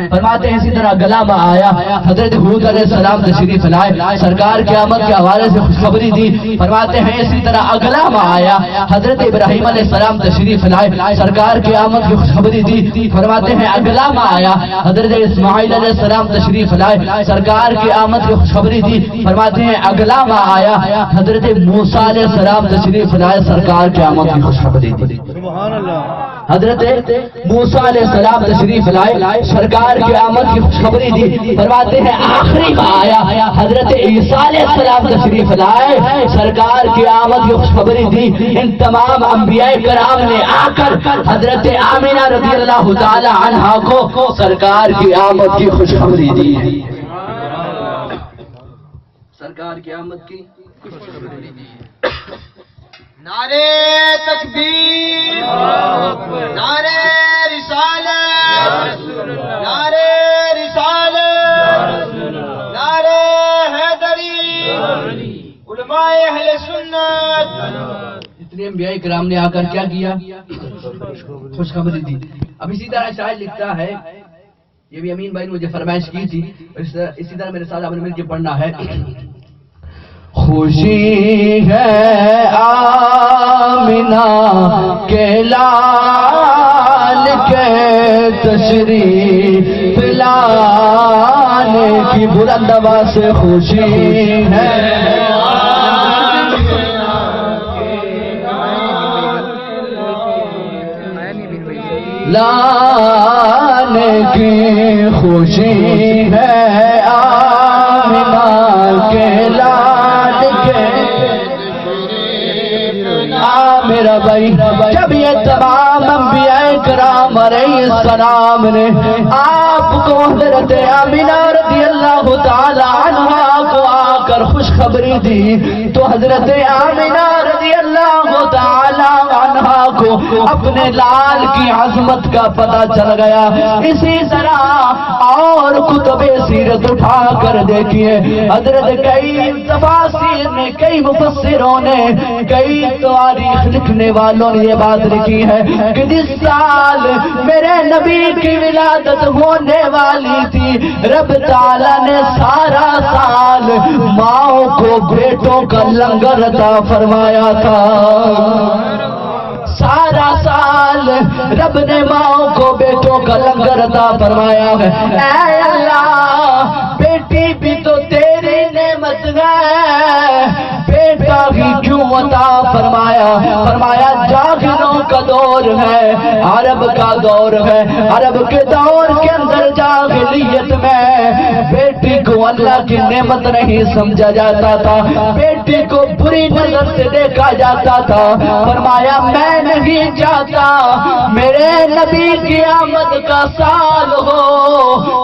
فرماتے ہیں اسی طرح گلا میں آیا حضرت ہود علیہ السلام تشریف لائے سرکار کی آمد کے حوالے سے خوشخبری دی. فرماتے ہیں اسی طرح اگلا میں آیا حضرت ابراہیم علیہ السلام تشریف لائے سرکار کی آمد کی خوشخبری دی. فرماتے ہیں اگلا میں آیا حضرت اسماعیل علیہ السلام تشریف لائے سرکار کی آمد کی خوشخبری دی. فرماتے ہیں اگلا میں آیا حضرت موسیٰ علیہ السلام تشریف لائے سرکار کی آمد کی خوشخبری دی. سبحان اللہ. حضرت موسیٰ علیہ السلام تشریف لائے سرکار کی آمد کی خوشخبری دی. فرماتے ہیں آخری میں آیا حضرت عیسیٰ علیہ السلام تشریف لائے سرکار کی آمد کی خوشخبری دی. ان تمام انبیاء کرام نے آ کر حضرت آمینہ رضی اللہ تعالی عنہا کو سرکار کی آمد کی خوشخبری دی. سرکار کی آمد کی خوشخبری دی. نعرے تکبیر، نعرے رسالت، نعرے رسالت، نعرے حیدری، علماء اہل سنت. اتنے انبیاء کرام نے آ کر کیا کیا؟ خوشخبری دی. اب اسی طرح شاعر لکھتا ہے، یہ بھی امین بھائی نے مجھے فرمائش کی تھی، اسی طرح میرے ساتھ آپ نے مل کے پڑھنا ہے. خوشی ہے آمنہ کے لال کے تشریف لانے کی بلند آواز سے خوشی ہے لانے کی خوشی ہے آمنہ کے لال کے. میرا بھائی جب یہ تمام انبیاء کرام علیہ السلام نے آپ کو حضرت آمینہ رضی اللہ تعالی عنہا کو آ کر خوشخبری دی تو حضرت آمینہ رضی اللہ تعالی عنہا کو اپنے لال کی عظمت کا پتہ چل گیا. اسی طرح اور کتب سیرت اٹھا کر دیکھیے حضرت کئی تفاسیر نے، کئی مفسروں نے، کئی تاریخ لکھنے والوں نے یہ بات لکھی ہے کہ جس سال میرے نبی کی ولادت ہونے والی تھی رب تعالیٰ نے سارا سال ماؤں کو بیٹوں کا لنگر عطا فرمایا تھا. سارا سال رب نے ماؤں کو بیٹوں کا لنگر عطا فرمایا ہے. اے اللہ بیٹی بھی تو تیری نعمت ہے، بیٹا بھی کیوں عطا فرمایا؟ فرمایا جاہلوں کا دور ہے، عرب کا دور ہے، عرب کے دور کے اندر جاہلیت میں بیٹی کو اللہ کی نعمت نہیں سمجھا جاتا تھا، بیٹی کو بری نظر سے دیکھا جاتا تھا. فرمایا میں نہیں چاہتا میرے نبی کی آمد کا سال ہو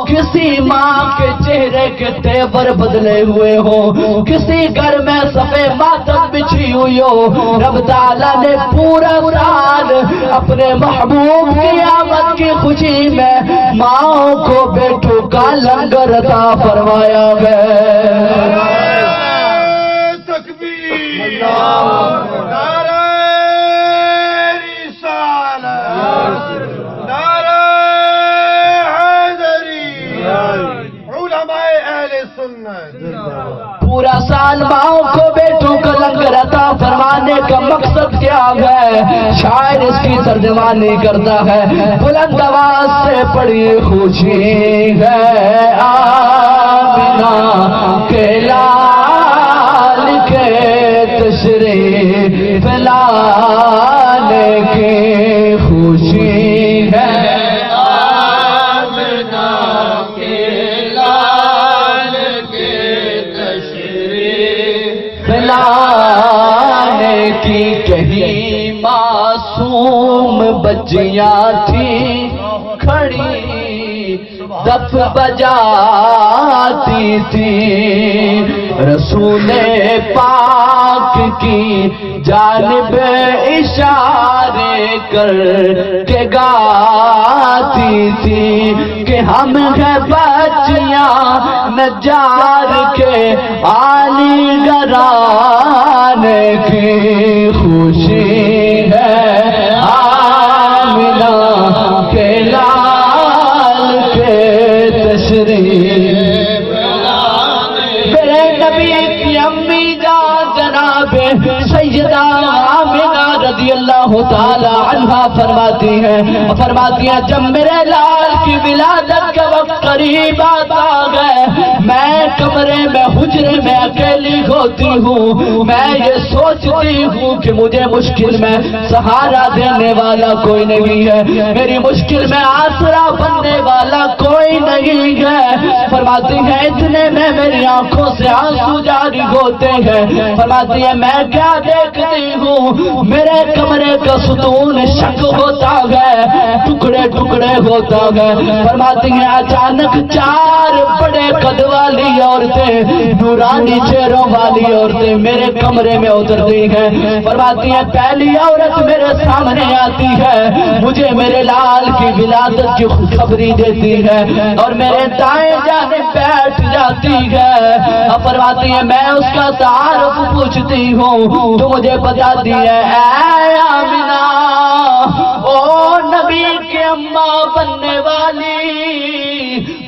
کسی ماں کے چہرے کے تیور بدلے ہوئے ہو، کسی گھر میں سفید ماتم بچھی ہوئی ہو. رب تعالیٰ نے پورا سال اپنے محبوب کی آمد کی خوشی میں ماؤں کو بیٹوں کا لنگر عطا فرمایا ہے. تکبیر، پورا سال ماؤں کو بیٹوں کا لنگر عطا فرمانے کا مقصد کیا ہے؟ شاعر اس کی ترجمانی کرتا ہے، بلند آواز سے پڑھی خوشی ہے آمنہ کے لال کے تشریف لانے کی خوشی ہے کی. کہیں معصوم بچیاں تھی کھڑی دف بجاتی تھی، رسول پاک کی جانب اشارے کر کے گاتی تھی کہ ہم ہیں بچیاں نجار کے عالی گھرانے کی خوشی ہے آمنہ کے لال کے تشریف میرے نبی کی امی جان جناب سیدہ آمنہ رضی اللہ تعالی عنہا فرماتی ہیں جب میرے لال کی ولادت کا وقت قریب آتا ہے میں کمرے میں حجرے میں اکیلی ہوتی ہوں، میں یہ سوچتی ہوں کہ مجھے مشکل میں سہارا دینے والا کوئی نہیں ہے، میری مشکل میں آسرا بننے والا کوئی نہیں ہے۔ فرماتی ہے اتنے میں میری آنکھوں سے آنسو جاری ہوتے ہیں۔ فرماتی ہے میں کیا دیکھتی ہوں، میرے کمرے کا ستون شک ہوتا ہے، ٹکڑے ٹکڑے ہوتا ہے۔ فرماتی ہے اچانک چار بڑے قد والی عورتیں، نورانی چہروں والی عورتیں میرے کمرے میں اترتی ہیں۔ فرماتی ہے پہلی عورت میرے سامنے آتی ہے، مجھے میرے لال کی ولادت کی خوشخبری دیتی ہے اور میرے دائیں جانب بیٹھ جاتی ہے۔ فرماتی ہے میں اس کا تعارف پوچھتی ہوں تو مجھے بتاتی ہے اے آمنہ او نبی کے اماں بننے والی،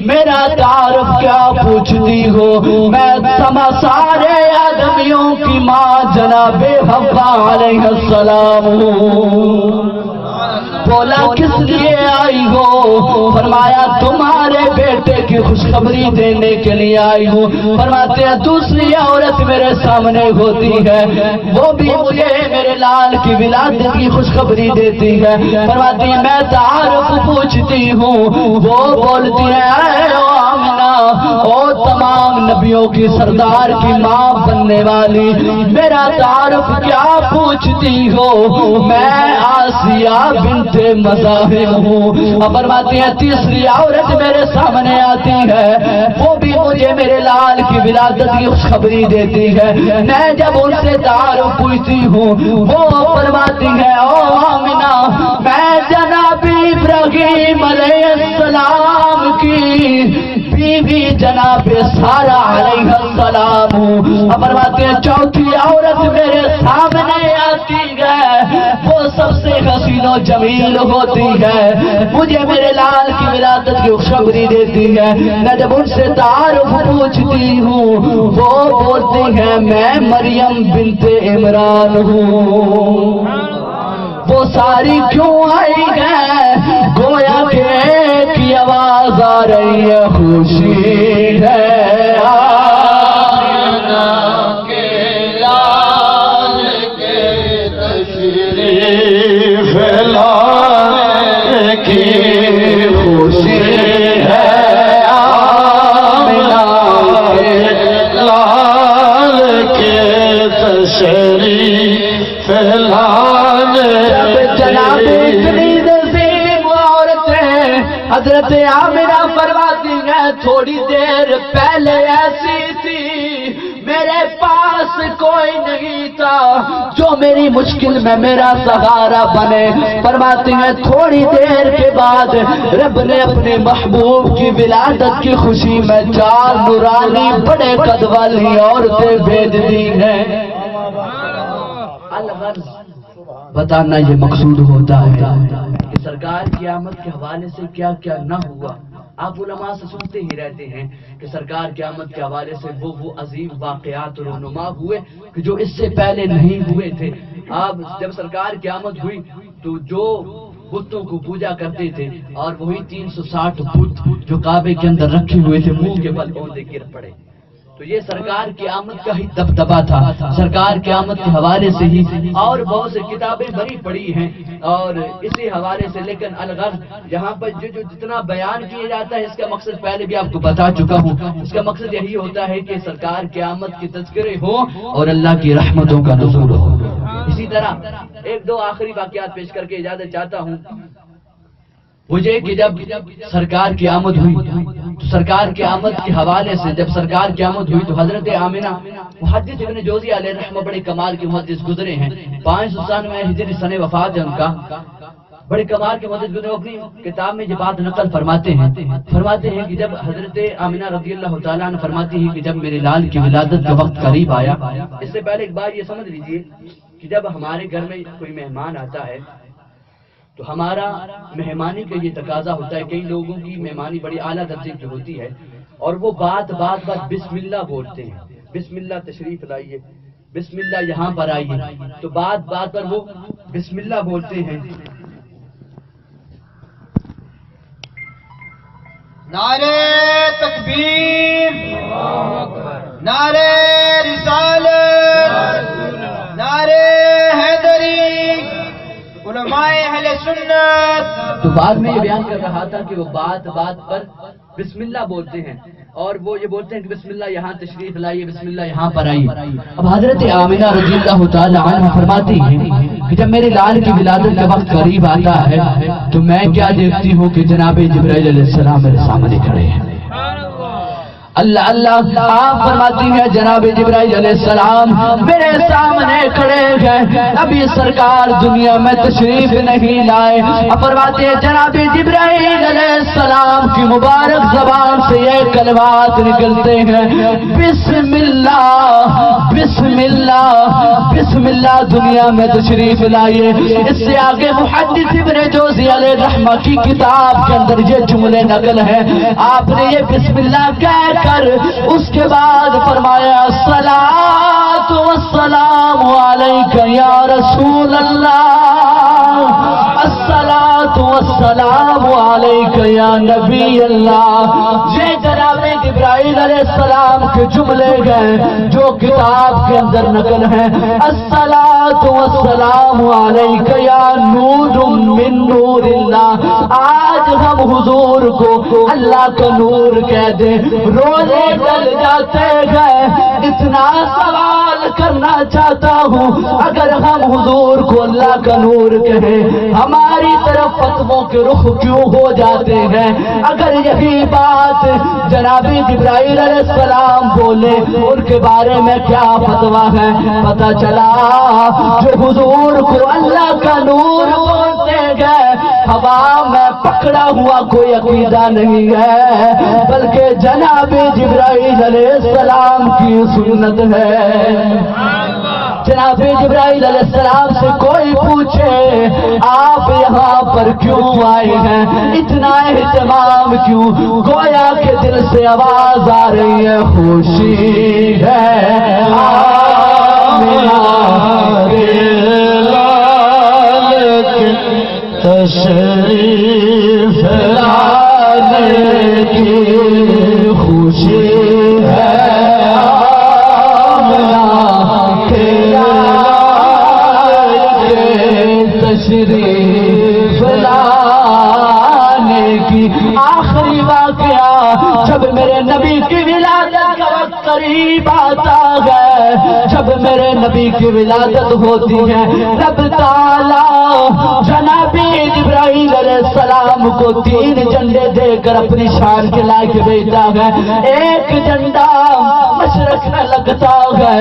میرا تعارف کیا پوچھتی ہو؟ میں سارے آدمیوں کی ماں جناب حوا علیہ السلام ہوں۔ بولا کس لیے آئی ہو؟ فرمایا تمہارے بیٹے کی خوشخبری دینے کے لیے آئی ہوں۔ فرماتے ہیں دوسری عورت میرے سامنے ہوتی ہے، وہ بھی مجھے میرے لال کی ولادت کی خوشخبری دیتی ہے۔ فرماتی ہے میں تعارف پوچھتی ہوں، وہ بولتی ہے اے آمنہ او تمام نبیوں کی سردار کی ماں بننے والی، میرا تعارف کیا پوچھتی ہو؟ میں آسیہ بنت مزاحم ہوں۔ اب فرماتی ہے تیسری عورت میرے سامنے آتی ہے، وہ بھی مجھے میرے لال کی ولادت کی خوشخبری دیتی ہے۔ میں جب ان سے تعارف پوچھتی ہوں وہ فرماتی ہے او آمنہ میں جناب ابراہیم علیہ السلام کی بیوی جناب سارہ علیہ السلام ہوں۔ اب فرماتے ہیں چوتھی عورت میرے سامنے آتی ہے، وہ سب سے حسین و جمیل ہوتی ہے، مجھے میرے لال کی ولادت کی خوشخبری دیتی ہے۔ میں جب ان سے تعارف پوچھتی ہوں وہ بولتی ہے میں مریم بنت عمران ہوں۔ وہ ساری کیوں آئی ہے؟ گویا کہ ایک ہی آواز آ رہی ہے خوشی ہے آمنہ کے لال کے تشریف لانے کی، خوشی ہے آمنہ کے لال کے تشریف لانے کی۔ جناب اتنی نظیم عورتیں حضرت آمنہ فرماتی ہیں تھوڑی دیر پہلے ایسی تھی، میرے پاس کوئی نہیں تھا جو میری مشکل میں میرا سہارا بنے۔ فرماتی ہیں تھوڑی دیر کے بعد رب نے اپنے محبوب کی ولادت کی خوشی میں چار نورانی بڑے قد والی عورتیں بھیج دی ہیں۔ الغرض بتانا یہ مقصود ہوتا ہے کہ سرکار کی آمد کے حوالے سے کیا کیا نہ ہوا۔ آپ علماء سے سنتے ہی رہتے ہیں کہ سرکار کی آمد کے حوالے سے وہ عظیم واقعات رونما ہوئے کہ جو اس سے پہلے نہیں ہوئے تھے۔ آپ جب سرکار کی آمد ہوئی تو جو بتوں کو پوجا کرتے تھے اور وہی 360 بت جو کعبے کے اندر رکھے ہوئے تھے منہ کے بل اوندے گر پڑے، تو یہ سرکار کی آمد کا ہی دبدبا تھا۔ سرکار کی آمد کے حوالے سے ہی اور بہت سے کتابیں بری پڑی ہیں اور اسی حوالے سے، لیکن الغرض یہاں پر جو جتنا بیان کیا جاتا ہے اس کا مقصد پہلے بھی آپ کو بتا چکا ہوں۔ اس کا مقصد یہی ہوتا ہے کہ سرکار کی آمد کی تذکرے ہوں اور اللہ کی رحمتوں کا نزول ہو۔ اسی طرح ایک دو آخری واقعات پیش کر کے اجازت چاہتا ہوں مجھے کہ جب سرکار کی آمد ہوئی تو سرکار کی آمد کے حوالے سے جب سرکار کی آمد ہوئی تو حضرت آمنہ محدث ابن جوزی علیہ رحمہ بڑے کمال کے محدث گزرے ہیں، 597 ہجری سن وفات ہے ان کا، بڑے کمال کے محدث گزرے، اپنی کتاب میں یہ بات نقل فرماتے ہیں کہ جب حضرت آمنہ رضی اللہ تعالیٰ عنہ فرماتی ہے کہ جب میرے لال کی ولادت کا وقت قریب آیا، اس سے پہلے ایک بار یہ سمجھ لیجئے کہ جب ہمارے گھر میں کوئی مہمان آتا ہے تو ہمارا مہمانی کا یہ تقاضا ہوتا ہے. کئی لوگوں کی مہمانی بڑی اعلیٰ درجے کی ہوتی ہے اور وہ بات بسم اللہ بولتے ہیں. بسم اللہ تشریف لائیے، بسم اللہ یہاں پر آئیے، تو بات پر وہ بسم اللہ بولتے ہیں. نعرے تکبیر، نعرے رسالت، نعرے حیدری، علماء اہل سنت. تو بعد میں یہ بیان کر رہا تھا کہ وہ بات پر بسم اللہ بولتے ہیں اور وہ یہ بولتے ہیں کہ بسم اللہ یہاں تشریف لائیے، بسم اللہ یہاں پر آئیے. اب حضرت آمنہ رضی اللہ تعالی عنہ فرماتی ہیں کہ جب میرے لال کی ولادت کا وقت قریب آتا ہے تو میں کیا دیکھتی ہوں کہ جناب جبرائیل علیہ السلام میرے سامنے کھڑے ہیں. اللہ اللہ آپ فرماتی ہیں جناب جبرائیل علیہ السلام میرے سامنے کھڑے ہیں، ابھی سرکار دنیا میں تشریف نہیں لائے. اب فرماتے ہیں جناب جبرائیل علیہ السلام کی مبارک زبان سے یہ کلمات نکلتے ہیں، بسم اللہ بسم اللہ بسم اللہ دنیا میں تشریف لائیے. اس سے آگے محدث ابن جوزی علیہ الرحمہ کی کتاب کے اندر یہ جملے نقل ہیں. آپ نے یہ بسم اللہ کہہ کر اس کے بعد فرمایا الصلاۃ والسلام علیک یا رسول اللہ، الصلاۃ والسلام علیک یا نبی اللہ. یہ جناب جبرائیل علیہ السلام کے جملے ہیں جو کتاب کے اندر نقل ہیں. الصلاۃ والسلام علیک یا نور من نور اللہ. آج ہم حضور کو اللہ کا نور کہہ دیں، روزے ڈل جاتے ہیں. اتنا سوال کرنا چاہتا ہوں، اگر ہم حضور کو اللہ کا نور کہیں ہماری طرف فتووں کے رخ کیوں ہو جاتے ہیں؟ اگر یہی بات جناب جبرائیل علیہ السلام بولے ان کے بارے میں کیا فتویٰ ہے؟ پتہ چلا جو حضور کو اللہ کا نور بولتے گئے ہوا میں پکڑا ہوا کوئی عقیدہ نہیں ہے، بلکہ جناب جبرائیل علیہ السلام کی سنت ہے. جناب جبرائیل علیہ السلام سے کوئی پوچھے آپ یہاں پر کیوں آئے ہیں، اتنا اہتمام کیوں؟ گویا کے دل سے آواز آ رہی ہے خوشی ہے آمنہ کے لال کے تشریف لانے کی، خوشی ہے تشریف لانے کی. آخری واقعہ جب میرے نبی کی ولادت کا وقت قریب آتا ہے، جب میرے نبی کی ولادت ہوتی ہے، رب تعالیٰ جناب جبرائیل علیہ السلام کو 3 جھنڈے دے کر اپنی شان کے لائق بھیجتا ہے. ایک جھنڈا مشرق میں لگتا ہے،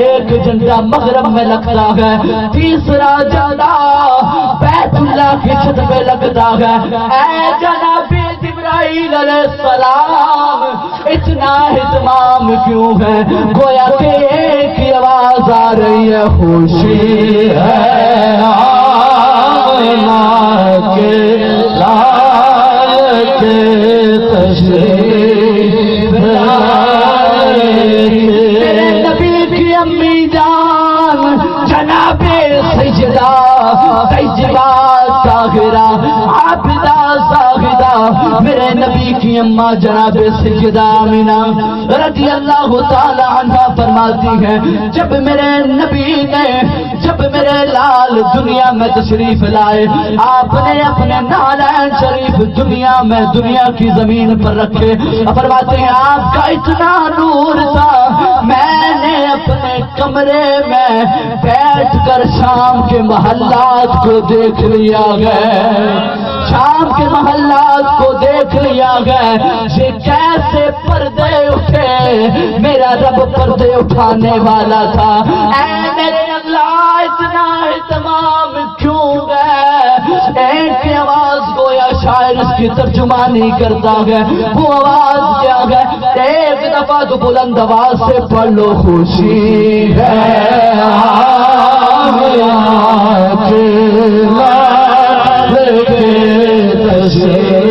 ایک جھنڈا مغرب میں لگتا ہے، تیسرا جھنڈا بیت اللہ کی چھت پہ لگتا ہے. اے جناب جبرائیل علیہ السلام اتنا اہتمام کیوں ہے؟ گویا کہ ایک ہی آواز آ رہی ہے خوشی ہے آمنہ کے لال کے تشریف میرے نبی کی امی جان جناب سیدہ طیبہ طاہرہ عابدہ زاہدہ میرے نبی کی اماں جناب سیدہ آمنہ رضی اللہ تعالی عنہ فرماتی ہیں جب میرے نبی نے جب میرے لال دنیا میں تشریف لائے، آپ نے اپنے نالین شریف دنیا کی زمین پر رکھے. فرماتے ہیں آپ کا اتنا نور تھا میں نے اپنے کمرے میں بیٹھ کر شام کے محلات کو دیکھ لیا گئے، شام کے محلات کو دیکھ لیا گئے. یہ کیسے پردے اٹھے؟ میرا رب پردے اٹھانے والا تھا. اے میرے اللہ اتنا اہتمام کیوں گئے؟ ایک آواز گویا شاعر اس کی ترجمانی کرتا ہے، وہ آواز کیا ہے؟ ایک دفعہ تو بلند آواز سے پڑھ لو خوشی ہے آمنہ کے لال سے